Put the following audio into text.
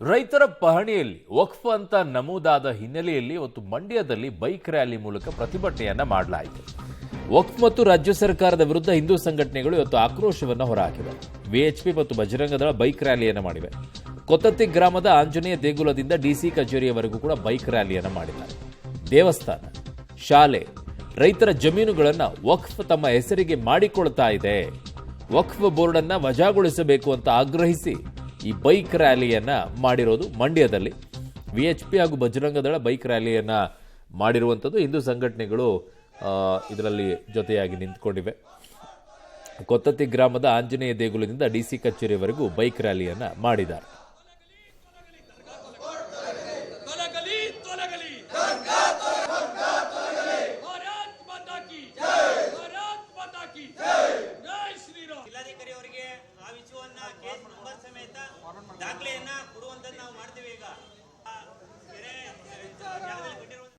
ರೈತರ ಪಹಣಿಯಲ್ಲಿ ವಕ್ಫ್ ಅಂತ ನಮೂದಾದ ಹಿನ್ನೆಲೆಯಲ್ಲಿ ಇವತ್ತು ಮಂಡ್ಯದಲ್ಲಿ ಬೈಕ್ ರ್ಯಾಲಿ ಮೂಲಕ ಪ್ರತಿಭಟನೆಯನ್ನ ಮಾಡಲಾಯಿತು. ವಕ್ಫ್ ಮತ್ತು ರಾಜ್ಯ ಸರ್ಕಾರದ ವಿರುದ್ಧ ಹಿಂದೂ ಸಂಘಟನೆಗಳು ಇವತ್ತು ಆಕ್ರೋಶವನ್ನು ಹೊರಹಾಕಿವೆ. ವಿಎಚ್ಪಿ ಮತ್ತು ಬಜರಂಗ ದಳ ಬೈಕ್ ರ್ಯಾಲಿಯನ್ನು ಮಾಡಿವೆ. ಕೊತ್ತತ್ತಿ ಗ್ರಾಮದ ಆಂಜನೇಯ ದೇಗುಲದಿಂದ ಡಿಸಿ ಕಚೇರಿಯವರೆಗೂ ಕೂಡ ಬೈಕ್ ರ್ಯಾಲಿಯನ್ನು ಮಾಡಿದ್ದಾರೆ. ದೇವಸ್ಥಾನ, ಶಾಲೆ, ರೈತರ ಜಮೀನುಗಳನ್ನು ವಕ್ಫ್ ತಮ್ಮ ಹೆಸರಿಗೆ ಮಾಡಿಕೊಳ್ತಾ ಇದೆ. ವಕ್ಫ್ ಬೋರ್ಡ್ ಅನ್ನ ವಜಾಗೊಳಿಸಬೇಕು ಅಂತ ಆಗ್ರಹಿಸಿ ಈ ಬೈಕ್ ರ್ಯಾಲಿಯನ್ನ ಮಾಡಿರೋದು ಮಂಡ್ಯದಲ್ಲಿ. ವಿಎಚ್ಪಿ ಹಾಗೂ ಬಜರಂಗ ದಳ ಬೈಕ್ ರ್ಯಾಲಿಯನ್ನ ಮಾಡಿರುವಂಥದ್ದು. ಹಿಂದೂ ಸಂಘಟನೆಗಳು ಇದರಲ್ಲಿ ಜೊತೆಯಾಗಿ ನಿಂತ್ಕೊಂಡಿವೆ. ಕೊತ್ತತ್ತಿ ಗ್ರಾಮದ ಆಂಜನೇಯ ದೇಗುಲದಿಂದ ಡಿಸಿ ಕಚೇರಿವರೆಗೂ ಬೈಕ್ ರ್ಯಾಲಿಯನ್ನ ಮಾಡಿದ್ದಾರೆ.